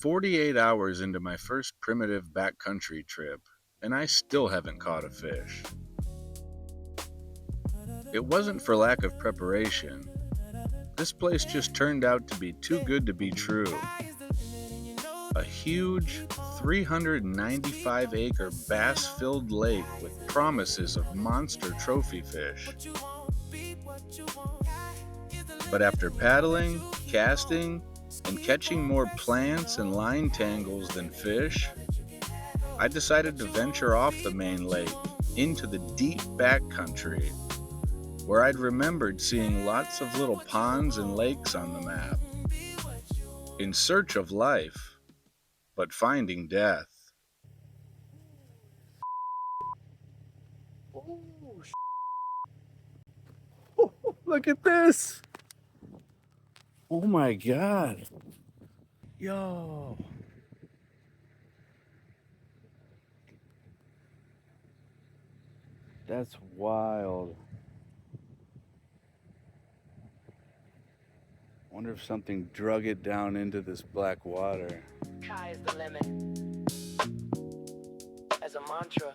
48 hours into my first primitive backcountry trip, and I still haven't caught a fish. It wasn't for lack of preparation. This place just turned out to be too good to be true. A huge 395-acre bass-filled lake with promises of monster trophy fish. But after paddling, casting, and catching more plants and line tangles than fish, I decided to venture off the main lake into the deep backcountry, where I'd remembered seeing lots of little ponds and lakes on the map, in search of life, but finding death. Look at this. Oh my God. Yo. That's wild. Wonder if something drug it down into this black water. Sky is the limit. As a mantra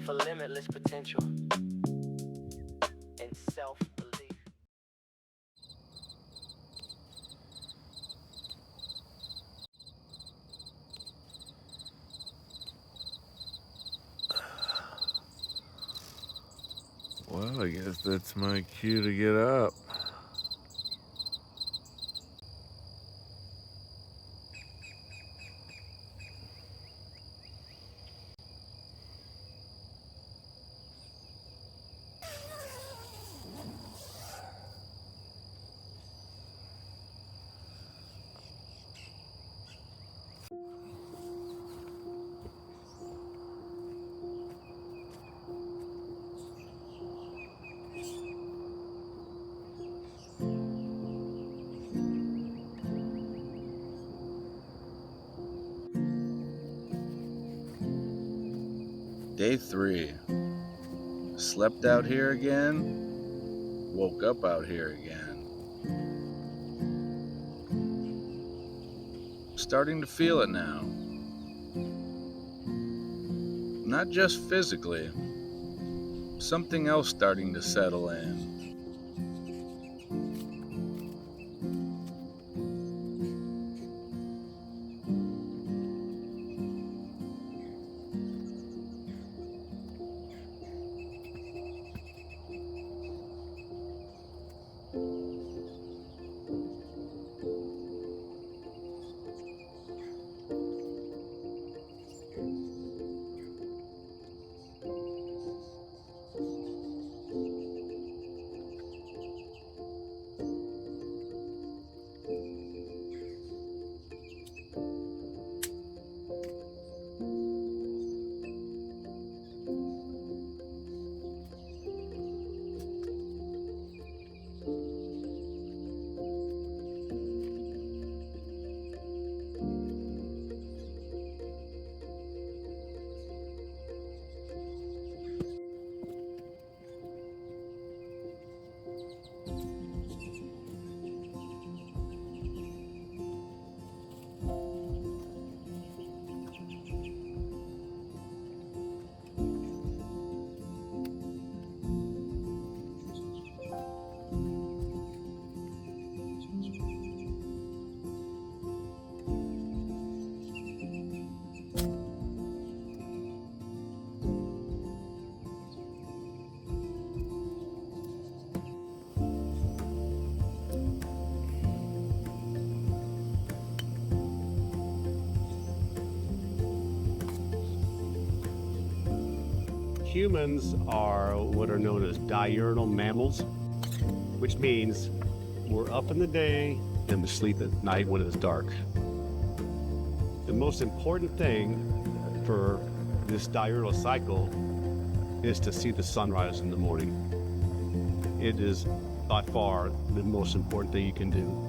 for limitless potential and self-belief. Well, I guess that's my cue to get up. Day 3. Slept out here again, woke up out here again. Starting to feel it now. Not just physically, something else starting to settle in. Humans are what are known as diurnal mammals, which means we're up in the day and we sleep at night when it's dark. The most important thing for this diurnal cycle is to see the sunrise in the morning. It is by far the most important thing you can do.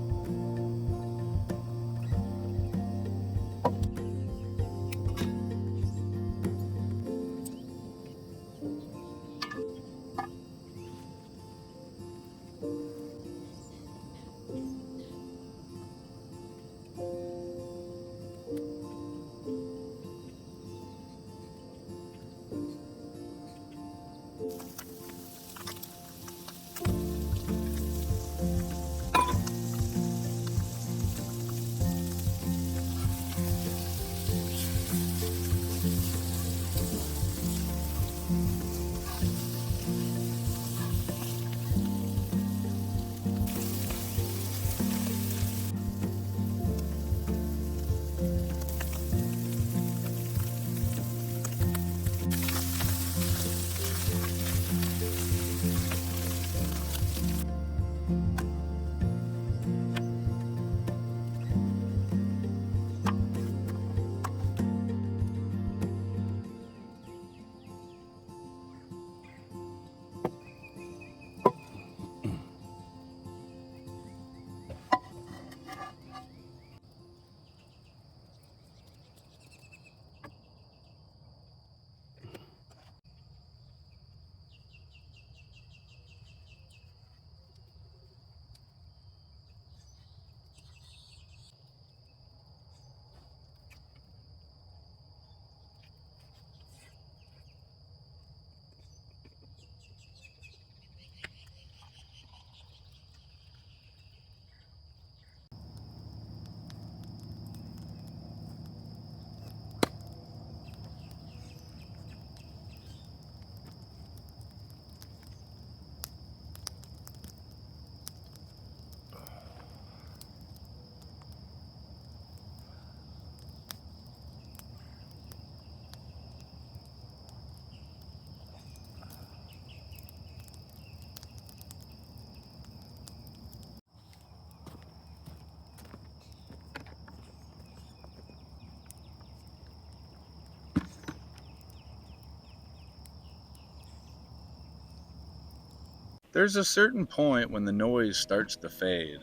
There's a certain point when the noise starts to fade.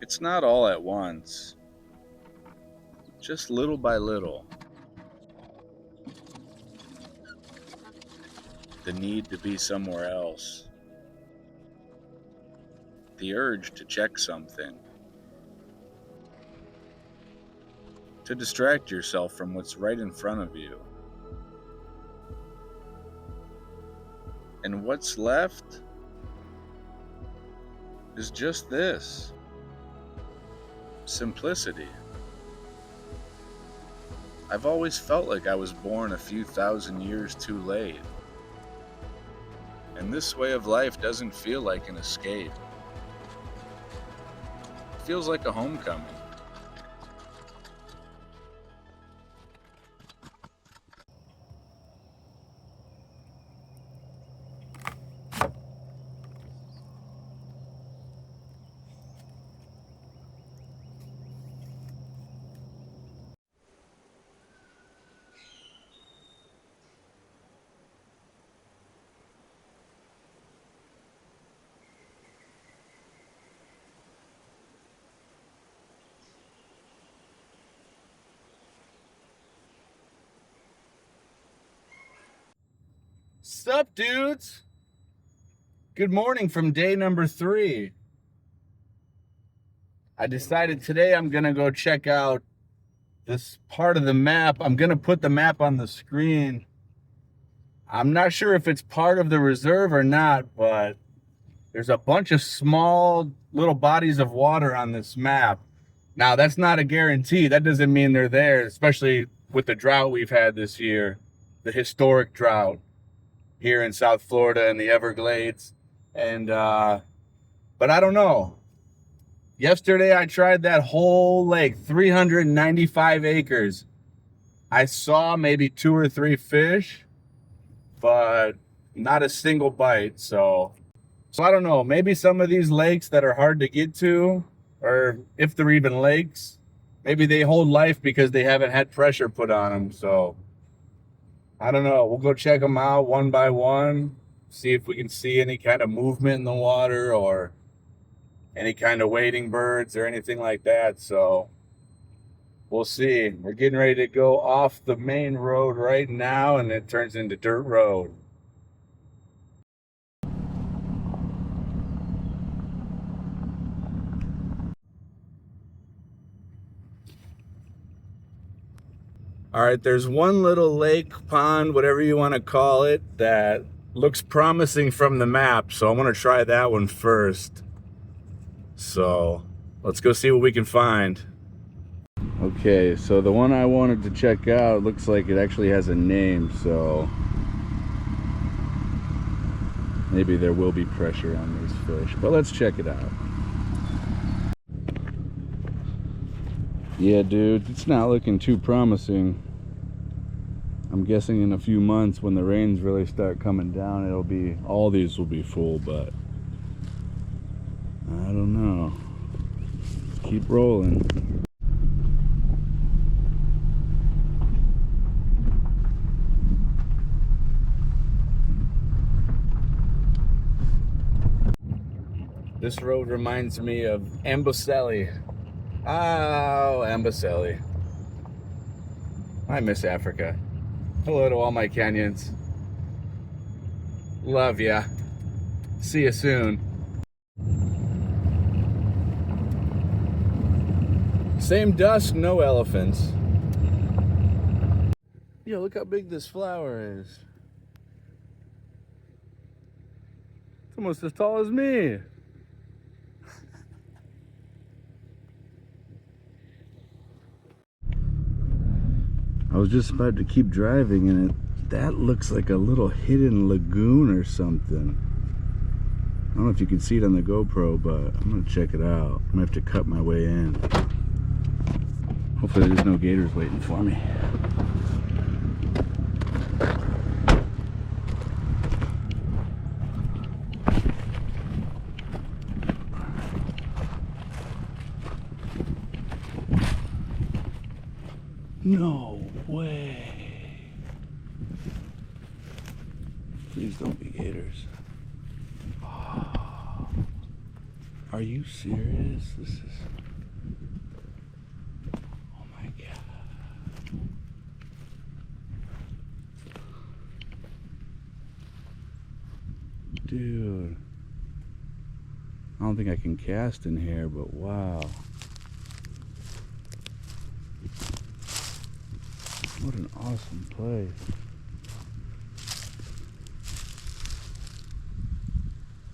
It's not all at once, just little by little. The need to be somewhere else. The urge to check something. To distract yourself from what's right in front of you. And what's left is just this. Simplicity. I've always felt like I was born a few thousand years too late. And this way of life doesn't feel like an escape. It feels like a homecoming. Sup, dudes? Good morning from day number 3. I decided today I'm gonna go check out this part of the map. I'm gonna put the map on the screen. I'm not sure if it's part of the reserve or not, but there's a bunch of small little bodies of water on this map. Now, that's not a guarantee. That doesn't mean they're there, especially with the drought we've had this year, the historic drought here in South Florida and the Everglades. And, but I don't know. Yesterday, I tried that whole lake, 395 acres. I saw maybe 2 or 3 fish, but not a single bite. So I don't know. Maybe some of these lakes that are hard to get to, or if they're even lakes, maybe they hold life because they haven't had pressure put on them. So I don't know. We'll go check them out one by one, see if we can see any kind of movement in the water or any kind of wading birds or anything like that. So we'll see. We're getting ready to go off the main road right now, and it turns into dirt road. All right, there's one little lake, pond, whatever you want to call it, that looks promising from the map. So I'm going to try that one first. So let's go see what we can find. Okay, so the one I wanted to check out looks like it actually has a name, so maybe there will be pressure on these fish, but let's check it out. Yeah, dude, it's not looking too promising. I'm guessing in a few months when the rains really start coming down, all these will be full, but I don't know. Let's keep rolling. This road reminds me of Amboseli. Oh, Amboseli. I miss Africa. Hello to all my Kenyans. Love ya. See you soon. Same dust, no elephants. Yo, look how big this flower is. It's almost as tall as me. I was just about to keep driving and that looks like a little hidden lagoon or something. I don't know if you can see it on the GoPro, but I'm gonna check it out. I'm gonna have to cut my way in. Hopefully there's no gators waiting for me. No way. Please don't be gators. Are you serious? This is... Oh my God. Dude. I don't think I can cast in here, but wow. What an awesome place.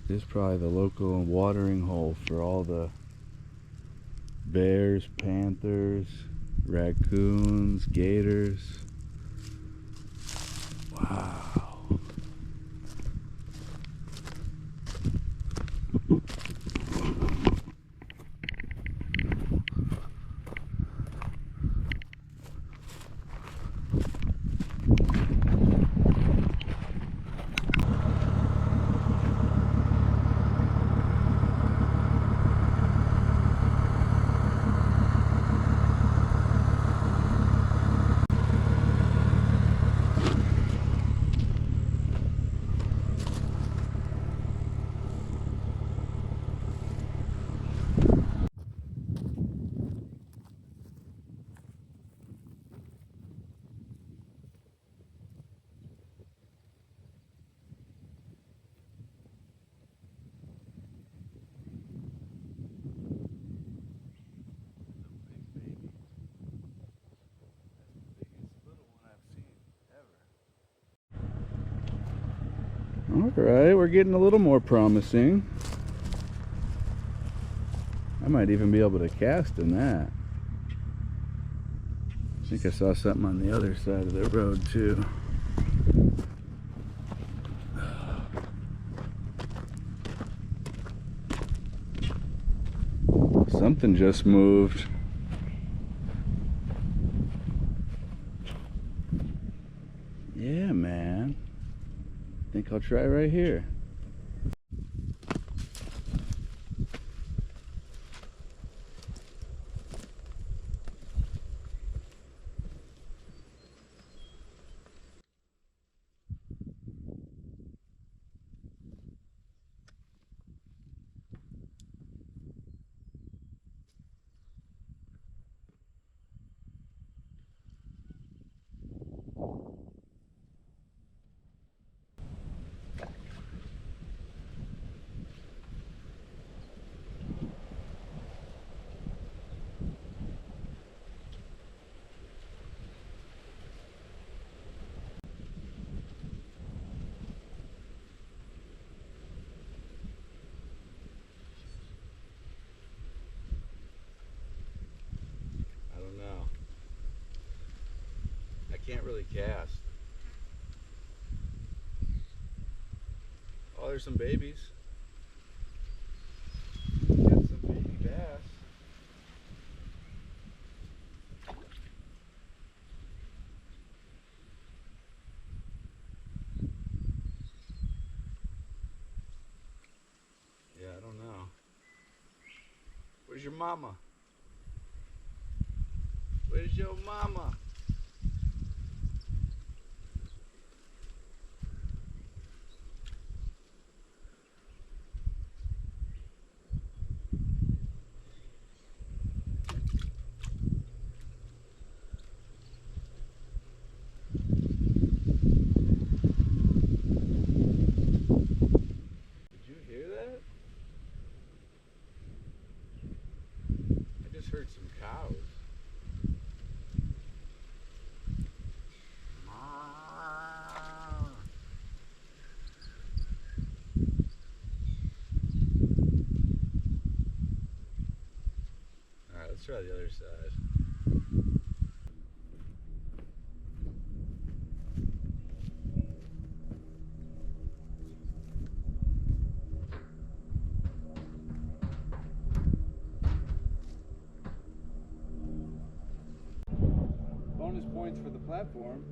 This is probably the local watering hole for all the bears, panthers, raccoons, gators. Wow. All right, we're getting a little more promising. I might even be able to cast in that. I think I saw something on the other side of the road too. Something just moved. Yeah, man. I think I'll try right here. I don't know. I can't really cast. Oh, there's some babies. Got some baby bass. Yeah, I don't know. Where's your mama? Where's your mama? Did you hear that? I just heard some cows. Alright, let's try the other side. Bonus points for the platform.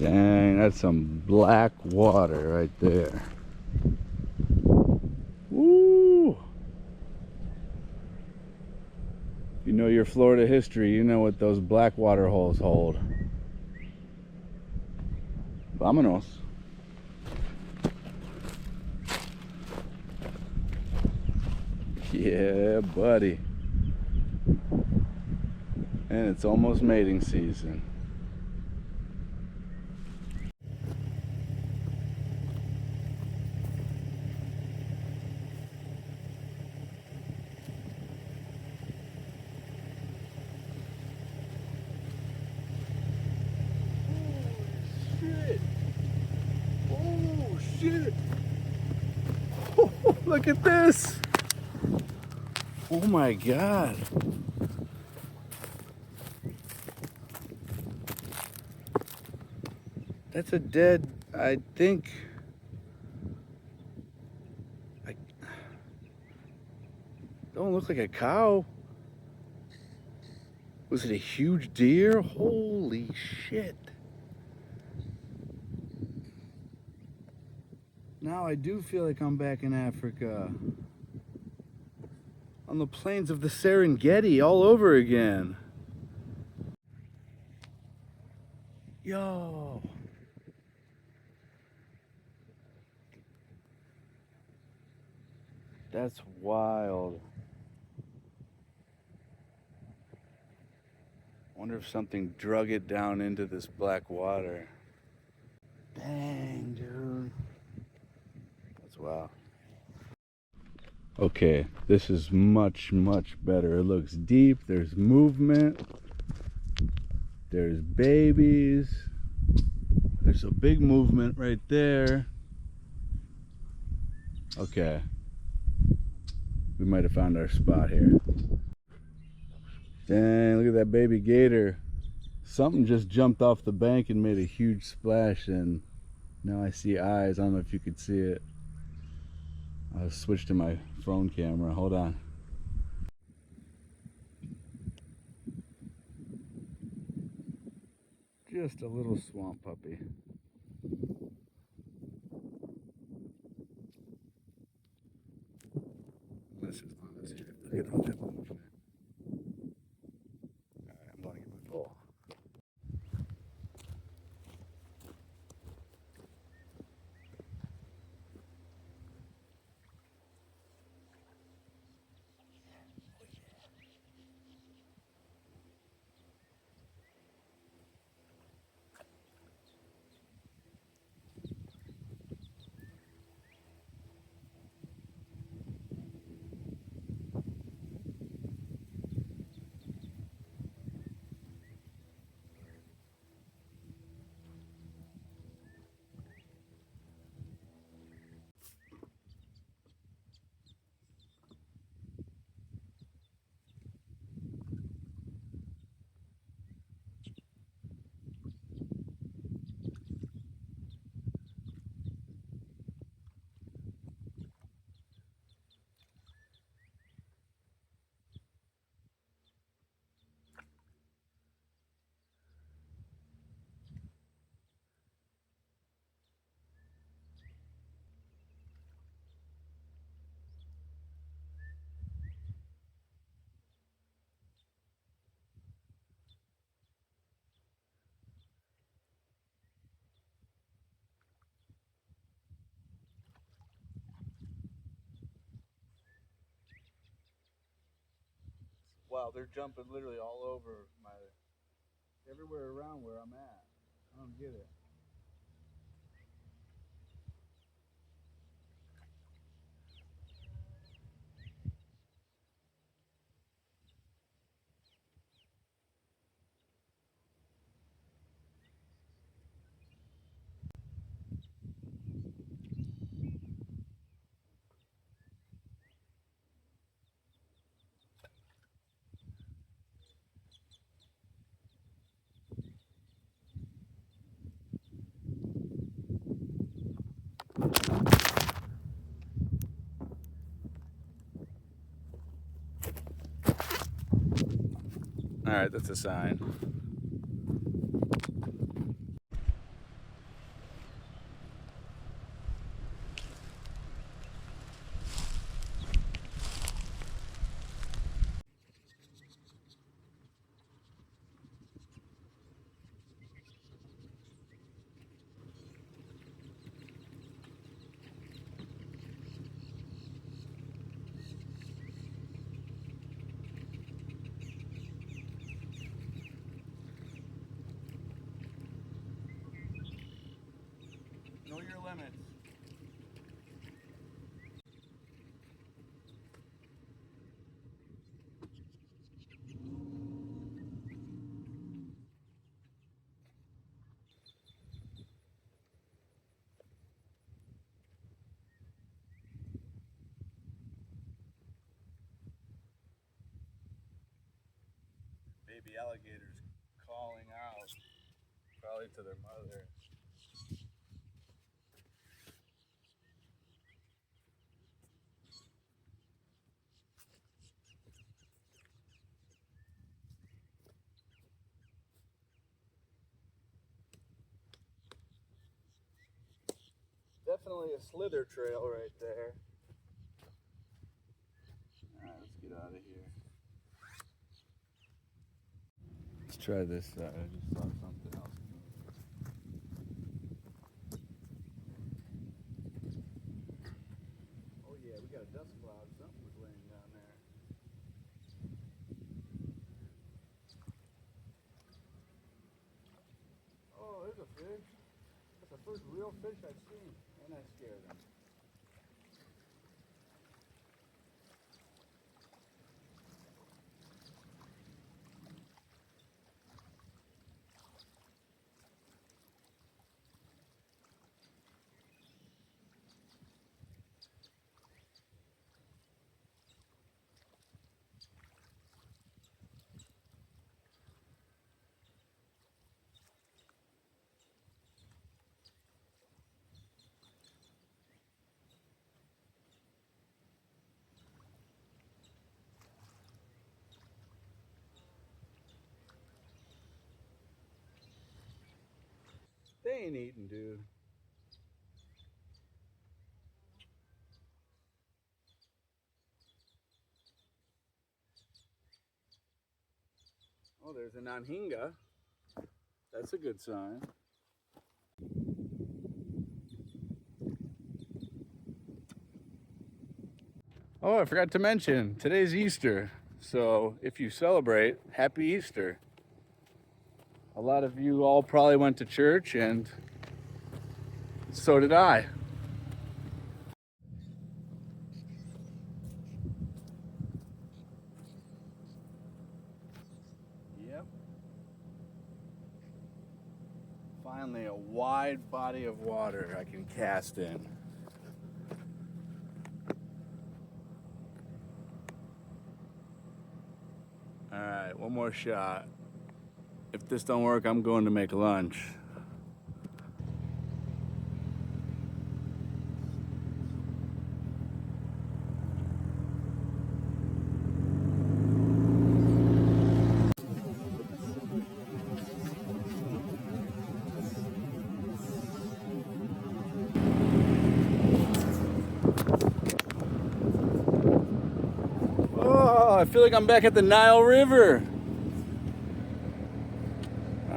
Dang, that's some black water right there. Woo! If you know your Florida history, you know what those black water holes hold. Vámonos. Yeah, buddy. And it's almost mating season. Oh shit! Oh, look at this! Oh my god! That's a dead, I think. Don't look like a cow. Was it a huge deer? Holy shit. Now I do feel like I'm back in Africa. On the plains of the Serengeti all over again. Yo. That's wild. I wonder if something drug it down into this black water. Dang, dude. That's wild. Okay, this is much, much better. It looks deep. There's movement. There's babies. There's a big movement right there. Okay. We might have found our spot here. Dang, look at that baby gator. Something just jumped off the bank and made a huge splash, and now I see eyes. I don't know if you could see it. I'll switch to my phone camera. Hold on. Just a little swamp puppy. This is honest. Look at all that movement. Alright, I'm going to get my pole. Wow, they're jumping literally all over everywhere around where I'm at. I don't get it. All right, that's a sign. be alligators calling out, probably to their mother. Definitely a slither trail right there. All right, let's get out of here. Let's try this side. I just saw something else. Oh yeah, we got a dust cloud. Something was laying down there. Oh, there's a fish. That's the first real fish I've seen, and I scared him. They ain't eating, dude. Oh, there's an anhinga. That's a good sign. Oh, I forgot to mention, today's Easter. So if you celebrate, happy Easter. A lot of you all probably went to church, and so did I. Yep. Finally, a wide body of water I can cast in. All right, one more shot. If this don't work, I'm going to make lunch. Oh, I feel like I'm back at the Nile River.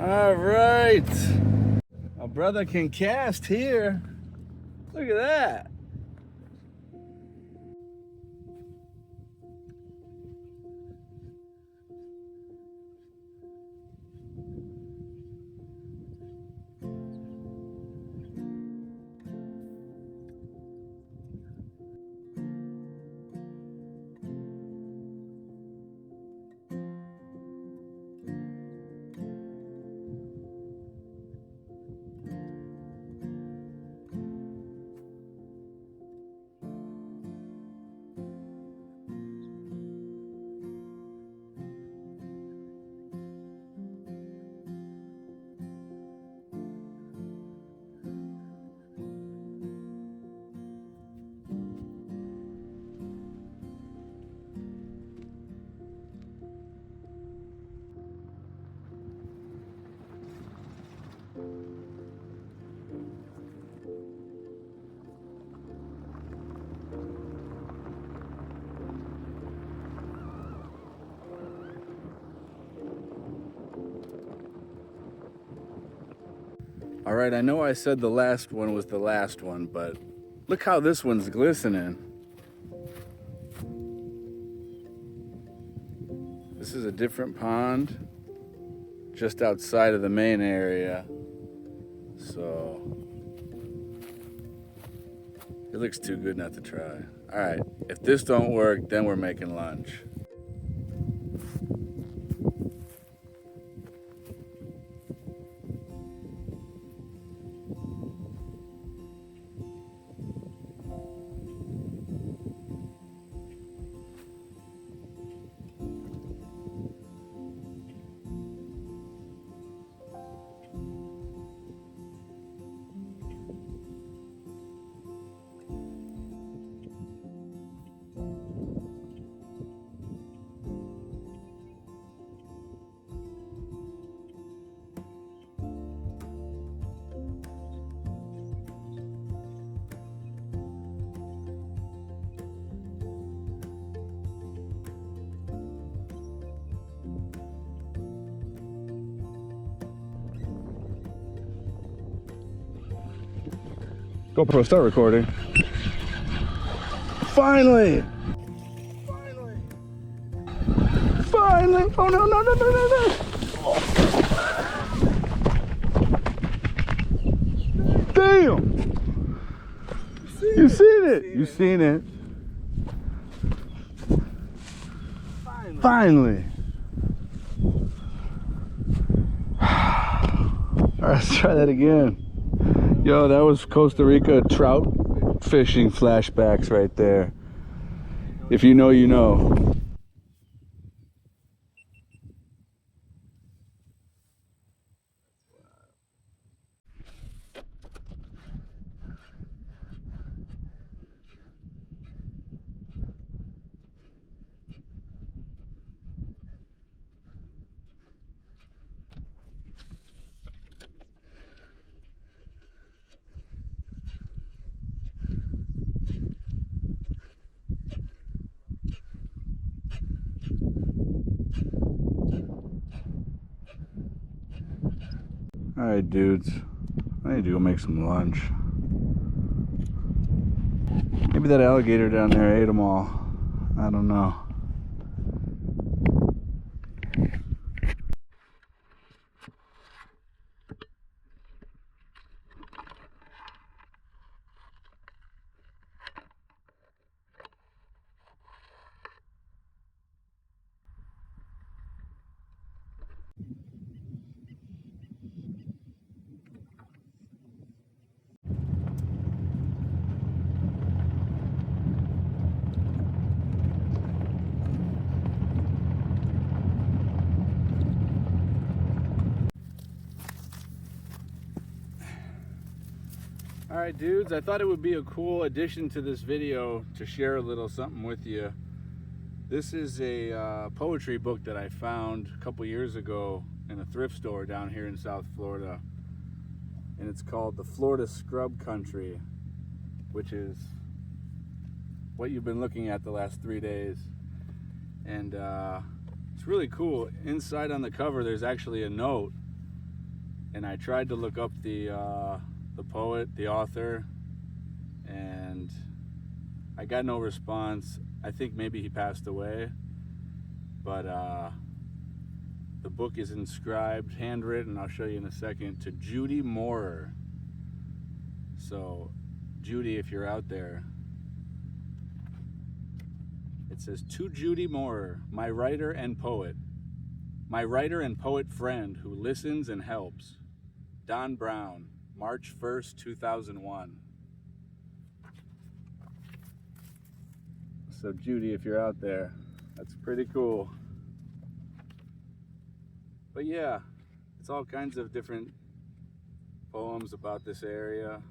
All right. My brother can cast here. Look at that. All right, I know I said the last one was the last one, but look how this one's glistening. This is a different pond just outside of the main area. So it looks too good not to try. All right, if this don't work, then we're making lunch. GoPro, start recording. Finally! Finally! Oh no, no, no, no, no, no! Damn! You've seen it! You've seen it. Finally! Alright, let's try that again. Yo, that was Costa Rica trout fishing flashbacks right there. If you know, you know. Alright, dudes. I need to go make some lunch. Maybe that alligator down there ate them all. I don't know. Alright, dudes, I thought it would be a cool addition to this video to share a little something with you. This is a poetry book that I found a couple years ago in a thrift store down here in South Florida. And it's called The Florida Scrub Country, which is what you've been looking at the last 3 days. And it's really cool. Inside on the cover there's actually a note. And I tried to look up the poet, the author, and I got no response. I think maybe he passed away, but the book is inscribed, handwritten, I'll show you in a second, to Judy Moorer. So Judy, if you're out there, it says, "To Judy Moorer, my writer and poet friend who listens and helps. Don Brown, March 1st, 2001. So Judy, if you're out there, that's pretty cool. But yeah, it's all kinds of different poems about this area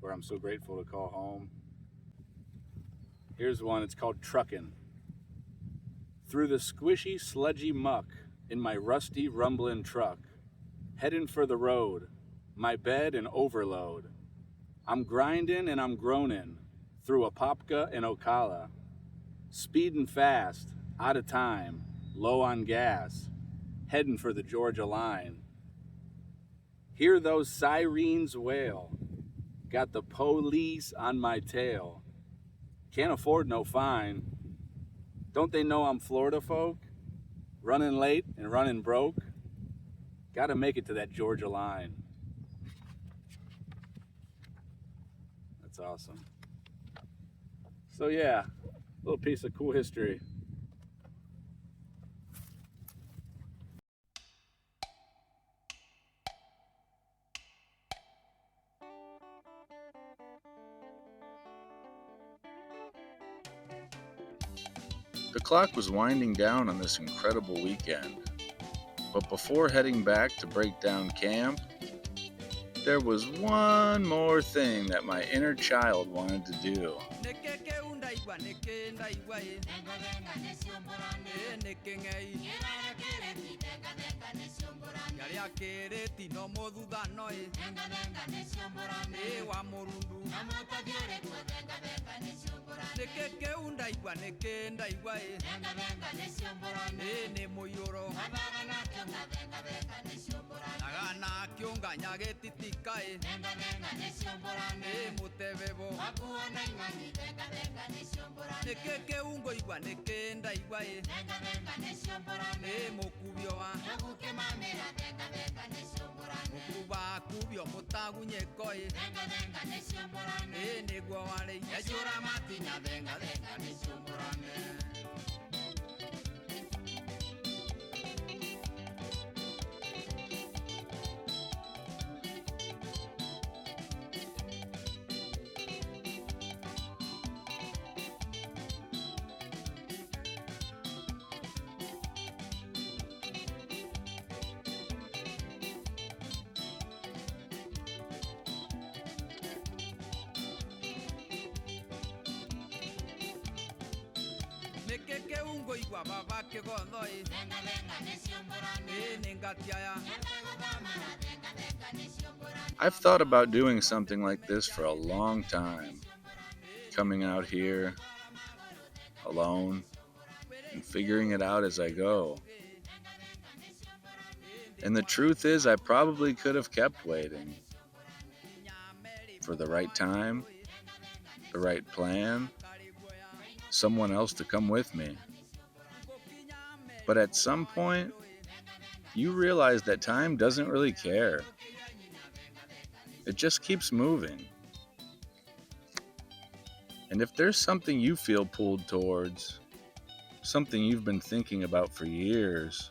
where I'm so grateful to call home. Here's one, it's called Truckin'. Through the squishy, sludgy muck in my rusty, rumblin' truck, heading for the road, my bed and overload. I'm grindin' and I'm groanin' through Apopka and Ocala, speedin' fast, out of time, low on gas, heading for the Georgia line. Hear those sirens wail, got the police on my tail. Can't afford no fine. Don't they know I'm Florida folk? Running late and running broke. Gotta make it to that Georgia line. That's awesome. So yeah, a little piece of cool history. The clock was winding down on this incredible weekend, but before heading back to break down camp, there was one more thing that my inner child wanted to do. I've thought about doing something like this for a long time. Coming out here alone and figuring it out as I go. And the truth is, I probably could have kept waiting for the right time, the right plan, someone else to come with me. But at some point, you realize that time doesn't really care. It just keeps moving. And if there's something you feel pulled towards, something you've been thinking about for years,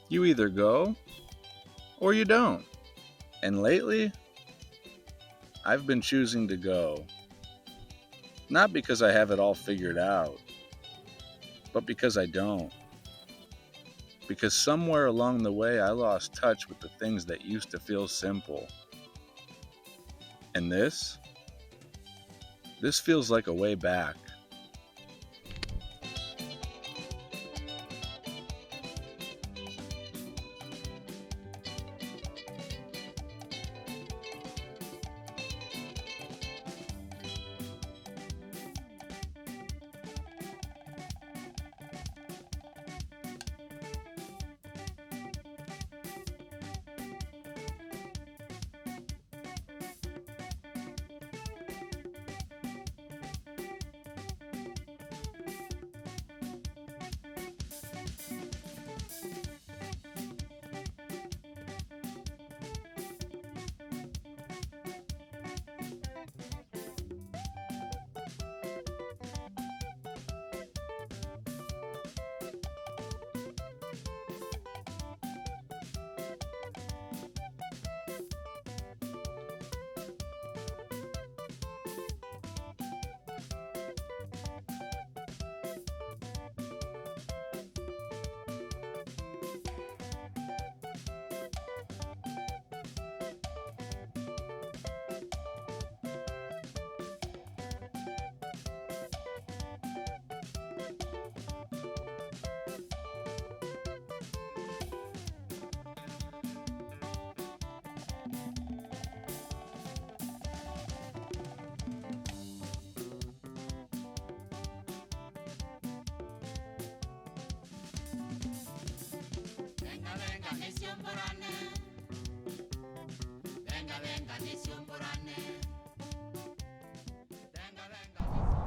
you either go or you don't. And lately, I've been choosing to go. Not because I have it all figured out, but because I don't. Because somewhere along the way, I lost touch with the things that used to feel simple. And this feels like a way back.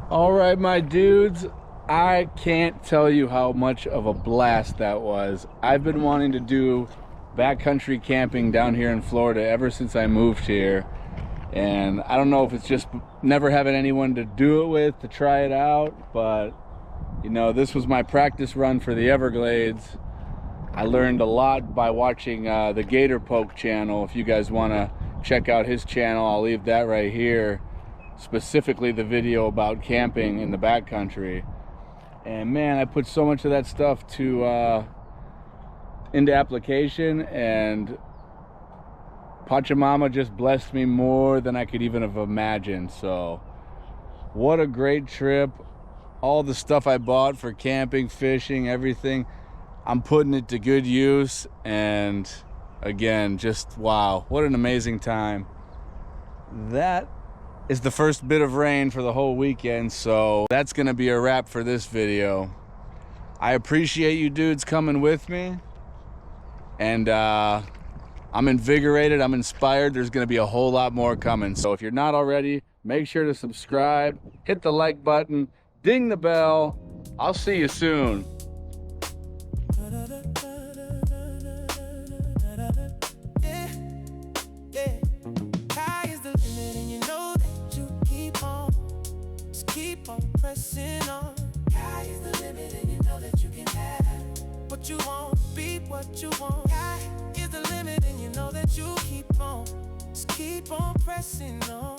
All right, my dudes, I can't tell you how much of a blast that was. I've been wanting to do backcountry camping down here in Florida ever since I moved here. And I don't know if it's just never having anyone to do it with, to try it out, but you know, this was my practice run for the Everglades. I learned a lot by watching the Gator Poke channel. If you guys want to check out his channel, I'll leave that right here. Specifically the video about camping in the backcountry. And man, I put so much of that stuff into application, and Pachamama just blessed me more than I could even have imagined. So What a great trip. All the stuff I bought for camping, fishing, everything, I'm putting it to good use. And again, just wow, what an amazing time. That is the first bit of rain for the whole weekend, so that's gonna be a wrap for this video. I appreciate you dudes coming with me, and I'm invigorated, I'm inspired. There's gonna be a whole lot more coming. So if you're not already, make sure to subscribe, hit the like button, ding the bell. I'll see you soon. Pressing on. Sky is the limit, and you know that you can have what you want, be what you want. Sky is the limit, and you know that you keep on, just keep on pressing on.